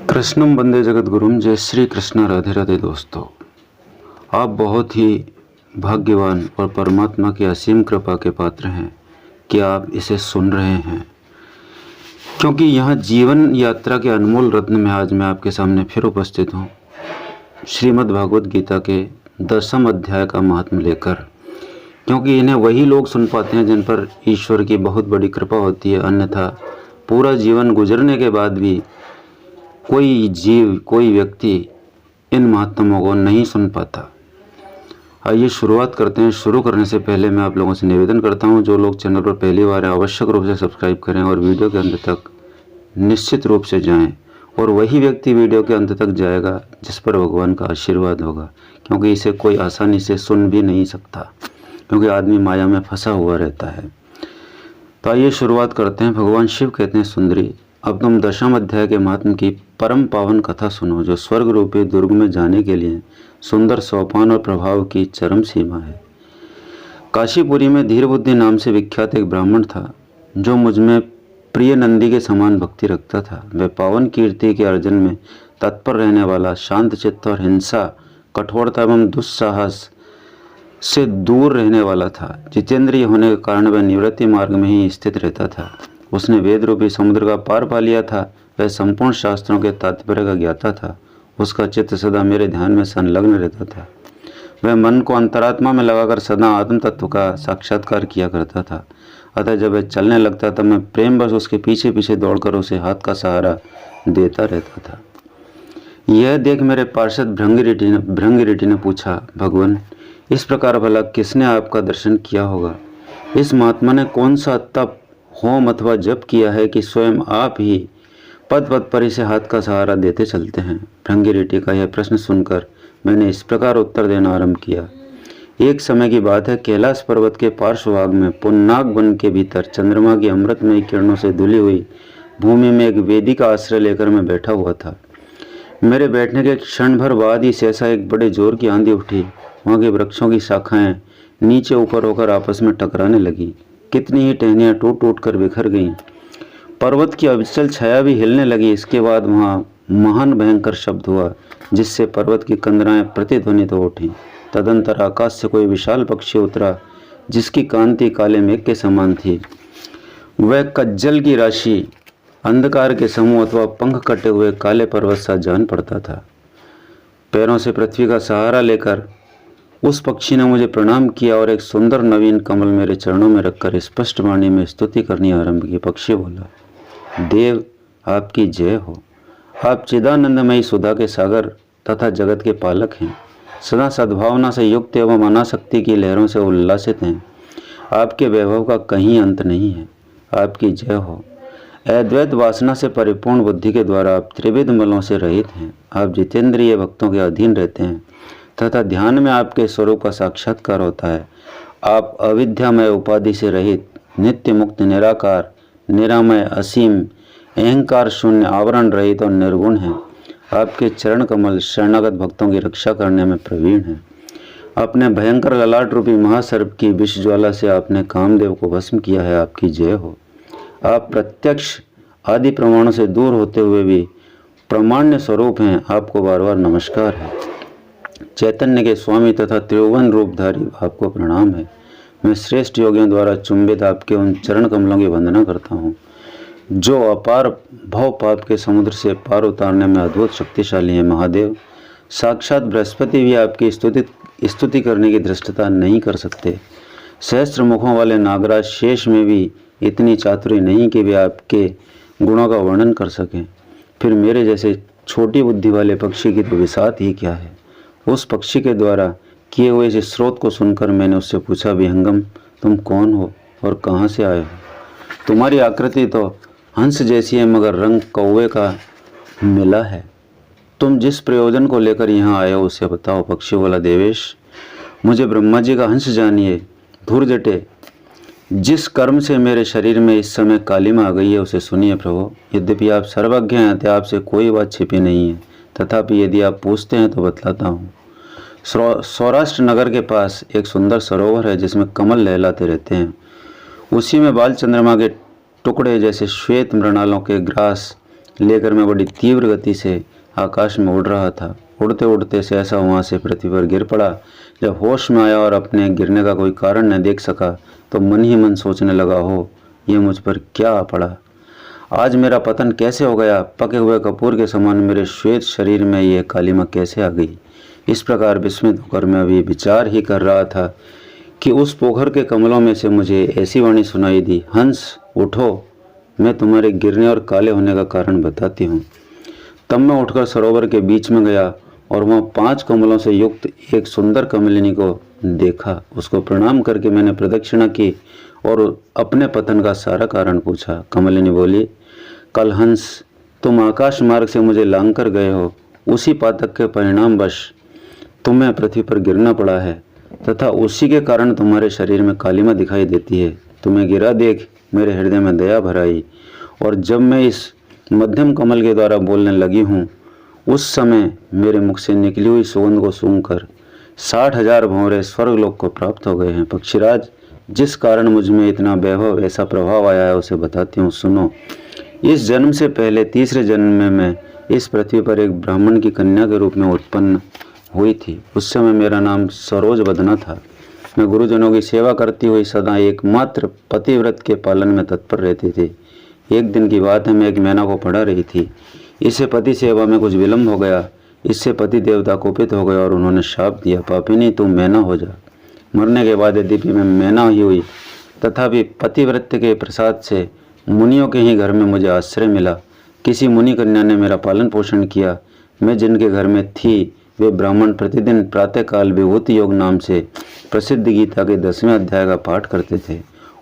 कृष्णम वंदे जगत गुरुम। जय श्री कृष्ण। राधे राधे दोस्तों, आप बहुत ही भाग्यवान और परमात्मा की असीम कृपा के पात्र हैं कि आप इसे सुन रहे हैं, क्योंकि यहाँ जीवन यात्रा के अनमोल रत्न में आज मैं आपके सामने फिर उपस्थित हूँ, श्रीमद् भागवत गीता के 10वें अध्याय का महात्म्य लेकर। क्योंकि इन्हें वही लोग सुन पाते हैं जिन पर ईश्वर की बहुत बड़ी कृपा होती है, अन्यथा पूरा जीवन गुजरने के बाद भी कोई जीव, कोई व्यक्ति इन महात्म्यों को नहीं सुन पाता। आइए शुरुआत करते हैं। शुरू करने से पहले मैं आप लोगों से निवेदन करता हूं, जो लोग चैनल पर पहली बार हैं आवश्यक रूप से सब्सक्राइब करें और वीडियो के अंत तक निश्चित रूप से जाएं। और वही व्यक्ति वीडियो के अंत तक जाएगा जिस पर भगवान का आशीर्वाद होगा, क्योंकि इसे कोई आसानी से सुन भी नहीं सकता, क्योंकि आदमी माया में फंसा हुआ रहता है। तो आइए शुरुआत करते हैं। भगवान शिव कहते हैं, सुंदरी, अब तुम 10वें अध्याय के महात्म्य की परम पावन कथा सुनो, जो स्वर्ग रूपी दुर्ग में जाने के लिए सुंदर सोपान और प्रभाव की चरम सीमा है। काशीपुरी में धीर बुद्धि नाम से विख्यात एक ब्राह्मण था, जो मुझ में प्रिय नंदी के समान भक्ति रखता था। वह पावन कीर्ति के अर्जन में तत्पर रहने वाला, शांत चित्त और हिंसा, कठोरता एवं दुस्साहस से दूर रहने वाला था। जितेंद्रिय होने के कारण वह निवृत्ति मार्ग में ही स्थित रहता था। उसने वेद रूपी समुद्र का पार पा लिया था। वह संपूर्ण शास्त्रों के तात्पर्य का ज्ञाता था। उसका चित्त सदा मेरे ध्यान में संलग्न रहता था। वह मन को अंतरात्मा में लगाकर सदा आत्म तत्व का साक्षात्कार किया करता था। अतः जब वह चलने लगता तब मैं प्रेमवश उसके पीछे पीछे दौड़कर उसे हाथ का सहारा देता रहता था। यह देख मेरे पार्षद भृंगी ने पूछा, भगवान, इस प्रकार भला किसने आपका दर्शन किया होगा? इस महात्मा ने कौन सा तप, होम अथवा जप किया है कि स्वयं आप ही पद पद पर इसे हाथ का सहारा देते चलते हैं? भृंगी का यह प्रश्न सुनकर मैंने इस प्रकार उत्तर देना आरंभ किया। एक समय की बात है, कैलाश पर्वत के पार्श्वभाग में पुन्नाग वन के भीतर चंद्रमा की अमृतमयी किरणों से धुली हुई भूमि में एक वेदी का आश्रय लेकर मैं बैठा हुआ था। मेरे बैठने के क्षण भर बाद ही सहसा एक बड़े जोर की आंधी उठी। वहाँ के वृक्षों की शाखाएं नीचे ऊपर होकर आपस में टकराने लगी। कितनी ही टहनियाँ टूट टूट कर बिखर गईं। पर्वत की अविचल छाया भी हिलने लगी। इसके बाद वहाँ महान भयंकर शब्द हुआ, जिससे पर्वत की कंदराएं प्रतिध्वनित हो उठी। तदंतर आकाश से कोई विशाल पक्षी उतरा, जिसकी कांति काले मेघ के समान थी। वह कज्जल की राशि, अंधकार के समूह अथवा पंख कटे हुए काले पर्वत सा जान पड़ता था। पैरों से पृथ्वी का सहारा लेकर उस पक्षी ने मुझे प्रणाम किया और एक सुंदर नवीन कमल मेरे चरणों में रखकर स्पष्ट वाणी में स्तुति करनी आरंभ की। पक्षी बोला, देव, आपकी जय हो। आप चिदानंदमयी सुधा के सागर तथा जगत के पालक हैं। सदा सद्भावना से युक्त एवं अनासक्ति की लहरों से उल्लासित हैं। आपके वैभव का कहीं अंत नहीं है। आपकी जय हो। अद्वैत वासना से परिपूर्ण बुद्धि के द्वारा आप त्रिविध मलों से रहित हैं। आप जितेंद्रिय भक्तों के अधीन रहते हैं तथा ध्यान में आपके स्वरूप का साक्षात्कार होता है। आप अविद्यामय उपाधि से रहित, नित्य मुक्त, निराकार, निरामय, असीम, अहंकार शून्य, आवरण रहित और निर्गुण हैं। आपके चरण कमल शरणागत भक्तों की रक्षा करने में प्रवीण हैं। अपने भयंकर ललाट रूपी महासर्प की विष ज्वाला से आपने कामदेव को भस्म किया है। आपकी जय हो। आप प्रत्यक्ष आदि प्रमाणों से दूर होते हुए भी प्रामाण्य स्वरूप हैं। आपको बार बार नमस्कार है। चैतन्य के स्वामी तथा त्रिभुवन रूपधारी आपको प्रणाम है। मैं श्रेष्ठ योगियों द्वारा चुंबित आपके उन चरण कमलों की वंदना करता हूँ, जो अपार भव पाप के समुद्र से पार उतारने में अद्भुत शक्तिशाली हैं। महादेव, साक्षात बृहस्पति भी आपकी स्तुति करने की धृष्टता नहीं कर सकते। सहस्त्र मुखों वाले नागराज शेष में भी इतनी चातुरी नहीं कि वे आपके गुणों का वर्णन कर सकें। फिर मेरे जैसे छोटी बुद्धि वाले पक्षी की तो विसात ही क्या है। उस पक्षी के द्वारा किए हुए इस स्रोत को सुनकर मैंने उससे पूछा, विहंगम, तुम कौन हो और कहाँ से आए हो? तुम्हारी आकृति तो हंस जैसी है, मगर रंग कौवे का मिला है। तुम जिस प्रयोजन को लेकर यहाँ आए हो उसे बताओ। पक्षी बोला, देवेश, मुझे ब्रह्मा जी का हंस जानिए। धूर जटे, जिस कर्म से मेरे शरीर में इस समय कालिमा आ गई है उसे सुनिए प्रभु। यद्यपि आप सर्वज्ञ हैं, अतः आपसे कोई बात छिपी नहीं है, तथापि यदि आप पूछते हैं तो बतलाता हूँ। सौराष्ट्र नगर के पास एक सुंदर सरोवर है, जिसमें कमल लहलाते रहते हैं। उसी में बाल चंद्रमा के टुकड़े जैसे श्वेत मृणालों के ग्रास लेकर मैं बड़ी तीव्र गति से आकाश में उड़ रहा था। उड़ते उड़ते से ऐसा वहाँ से पृथ्वी पर गिर पड़ा। जब होश में आया और अपने गिरने का कोई कारण न देख सका तो मन ही मन सोचने लगा, हो ये मुझ पर क्या आ पड़ा, आज मेरा पतन कैसे हो गया, पके हुए कपूर के समान मेरे श्वेत शरीर में ये कालिमा कैसे आ गई। इस प्रकार विस्मित होकर मैं अभी विचार ही कर रहा था कि उस पोखर के कमलों में से मुझे ऐसी वाणी सुनाई दी, हंस उठो, मैं तुम्हारे गिरने और काले होने का कारण बताती हूँ। तब मैं उठकर सरोवर के बीच में गया और वहाँ 5 कमलों से युक्त एक सुंदर कमलिनी को देखा। उसको प्रणाम करके मैंने प्रदक्षिणा की और अपने पतन का सारा कारण पूछा। कमलिनी बोली, कल हंस, तुम आकाश मार्ग से मुझे लांग कर गए हो, उसी पातक के परिणामवश तुम्हें पृथ्वी पर गिरना पड़ा है तथा उसी के कारण तुम्हारे शरीर में कालिमा दिखाई देती है। तुम्हें गिरा देख मेरे हृदय में दया भर आई और जब मैं इस मध्यम कमल के द्वारा बोलने लगी हूँ उस समय मेरे मुख से निकली हुई सुगंध को सूंघकर 60,000 भंवरे स्वर्गलोक को प्राप्त हो गए हैं। पक्षीराज, जिस कारण मुझ में इतना वैभव ऐसा प्रभाव आया है उसे बताती हूँ, सुनो। इस जन्म से पहले तीसरे जन्म में मैं इस पृथ्वी पर एक ब्राह्मण की कन्या के रूप में उत्पन्न हुई थी। उस समय मेरा नाम सरोज बदना था। मैं गुरुजनों की सेवा करती हुई सदा एकमात्र पतिव्रत के पालन में तत्पर रहती थी। एक दिन की बात है, मैं एक मैना को पढ़ा रही थी। इससे पति सेवा में कुछ विलम्ब हो गया। इससे पति देवता कुपित हो गए और उन्होंने शाप दिया, पापिनी तू मैना हो जा। मरने के बाद यद्यपि मैं मैना ही हुई तथापि पतिव्रत के प्रसाद से मुनियों के ही घर में मुझे आश्रय मिला। किसी मुनि कन्या ने मेरा पालन पोषण किया। मैं जिनके घर में थी वे ब्राह्मण प्रतिदिन प्रातःकाल विभूति योग नाम से प्रसिद्ध गीता के 10वें अध्याय का पाठ करते थे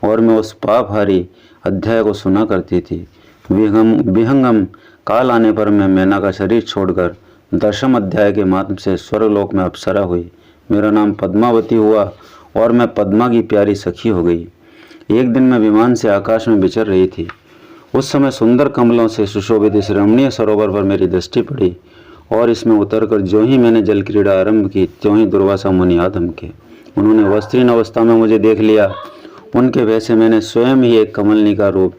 और मैं उस पापहारी अध्याय को सुना करती थी। विहंगम काल आने पर मैं मैना का शरीर छोड़कर 10वें अध्याय के माध्यम से स्वर्गलोक में अप्सरा हुई। मेरा नाम पद्मावती हुआ और मैं पद्मा की प्यारी सखी हो गई। एक दिन मैं विमान से आकाश में विचर रही थी। उस समय सुंदर कमलों से सुशोभित इस रमणीय सरोवर पर मेरी दृष्टि पड़ी और इसमें उतरकर जो ही मैंने जल क्रीड़ा आरंभ की त्यों ही दुर्वासा मुनि आ धमके। उन्होंने वस्त्रीन अवस्था में मुझे देख लिया। उनके वैसे मैंने स्वयं ही एक कमलनी का रूप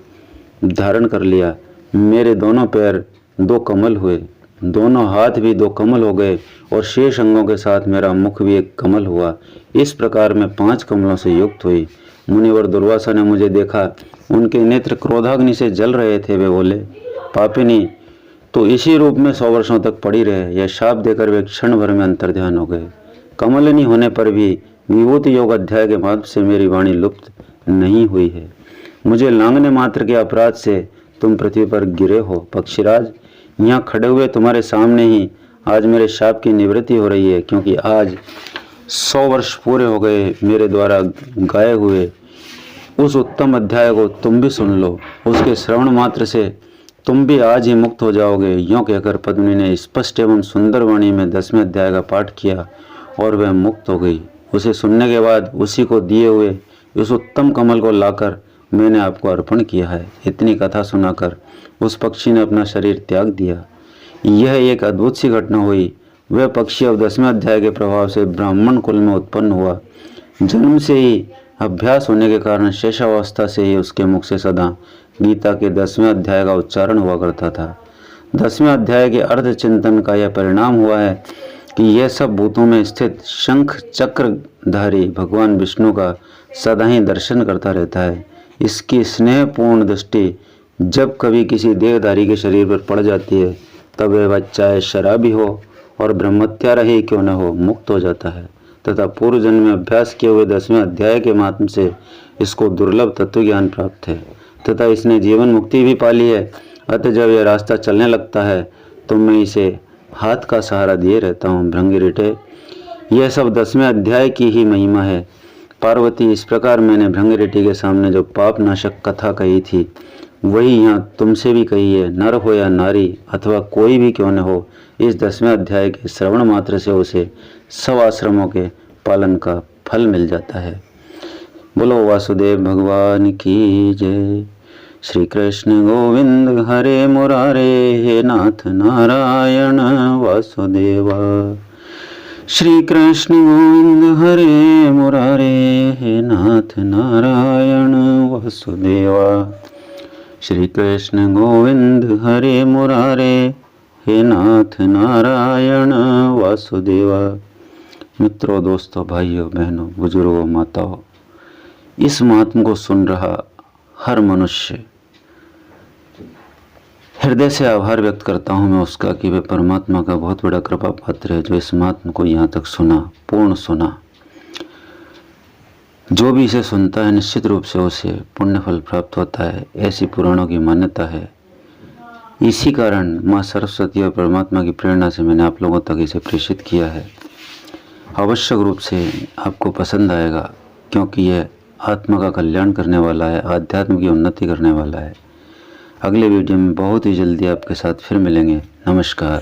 धारण कर लिया। मेरे दोनों पैर 2 कमल हुए, दोनों हाथ भी 2 कमल हो गए और शेष अंगों के साथ मेरा मुख भी एक कमल हुआ। इस प्रकार मैं 5 कमलों से युक्त हुई। मुनिवर दुर्वासा ने मुझे देखा। उनके नेत्र क्रोधाग्नि से जल रहे थे। वे बोले, पापिनी तो इसी रूप में 100 वर्षों तक पड़ी रहे। यह शाप देकर वे क्षण भर में अंतर्ध्यान हो गए। कमलिनी होने पर भी विभूति योग अध्याय के माध्यम से मेरी वाणी लुप्त नहीं हुई है। मुझे लांघने मात्र के अपराध से तुम पृथ्वी पर गिरे हो। पक्षीराज, यहाँ खड़े हुए तुम्हारे सामने ही आज मेरे शाप की निवृत्ति हो रही है, क्योंकि आज 100 वर्ष पूरे हो गए। मेरे द्वारा गाए हुए उस उत्तम अध्याय को तुम भी सुन लो। उसके श्रवण मात्र से तुम भी आज ही मुक्त हो जाओगे। यों कहकर पद्मिनी ने स्पष्ट एवं सुंदर वाणी में 10वें अध्याय का पाठ किया और वह मुक्त हो गई। उसे सुनने के बाद उसी को दिए हुए उस उत्तम कमल को लाकर मैंने आपको अर्पण किया है। इतनी कथा सुनाकर उस पक्षी ने अपना शरीर त्याग दिया। यह एक अद्भुत सी घटना हुई। वह पक्षी अब 10वें अध्याय के प्रभाव से ब्राह्मण कुल में उत्पन्न हुआ। जन्म से ही अभ्यास होने के कारण शेषावस्था से ही उसके मुख से सदा गीता के 10वें अध्याय का उच्चारण हुआ करता था। 10वें अध्याय के अर्थ चिंतन का यह परिणाम हुआ है कि यह सब भूतों में स्थित शंख चक्रधारी भगवान विष्णु का सदा ही दर्शन करता रहता है। इसकी स्नेहपूर्ण दृष्टि जब कभी किसी देहधारी के शरीर पर पड़ जाती है तब वह चाहे शराबी हो और ब्रह्मत्यारा ही क्यों न हो, मुक्त हो जाता है तथा पूर्व जन्म में अभ्यास किए हुए 10वें अध्याय के माध्यम से इसको दुर्लभ तत्व ज्ञान प्राप्त है तथा इसने जीवन मुक्ति भी पाली है। अतः जब यह रास्ता चलने लगता है तो मैं इसे हाथ का सहारा दिए रहता हूँ। भृंगिरिटे, यह सब 10वें अध्याय की ही महिमा है। पार्वती, इस प्रकार मैंने भृंगिरिटी के सामने जो पाप नाशक कथा कही थी वही यहाँ तुमसे भी कही है। नर हो या नारी अथवा कोई भी क्यों न हो, इस 10वें अध्याय के श्रवण मात्र से उसे सब आश्रमों के पालन का फल मिल जाता है। बोलो वासुदेव भगवान की जय। श्री कृष्ण गोविंद हरे मुरारे, हे नाथ नारायण वासुदेवा। श्री कृष्ण गोविंद हरे मुरारे, हे नाथ नारायण वासुदेवा। श्री कृष्ण गोविंद हरे मुरारे, हे नाथ नारायण वासुदेवा। मित्रों, दोस्तों, भाइयों, बहनों, बुजुर्गों, माताओं, इस महात्मा को सुन रहा हर मनुष्य हृदय से आभार व्यक्त करता हूँ मैं उसका कि वे परमात्मा का बहुत बड़ा कृपा पात्र है जो इस महात्मा को यहाँ तक सुना, पूर्ण सुना। जो भी इसे सुनता है निश्चित रूप से उसे पुण्य फल प्राप्त होता है, ऐसी पुराणों की मान्यता है। इसी कारण माँ सरस्वती और परमात्मा की प्रेरणा से मैंने आप लोगों तक इसे प्रेषित किया है। आवश्यक रूप से आपको पसंद आएगा, क्योंकि यह आत्मा का कल्याण करने वाला है, आध्यात्म की उन्नति करने वाला है। अगले वीडियो में बहुत ही जल्दी आपके साथ फिर मिलेंगे। नमस्कार।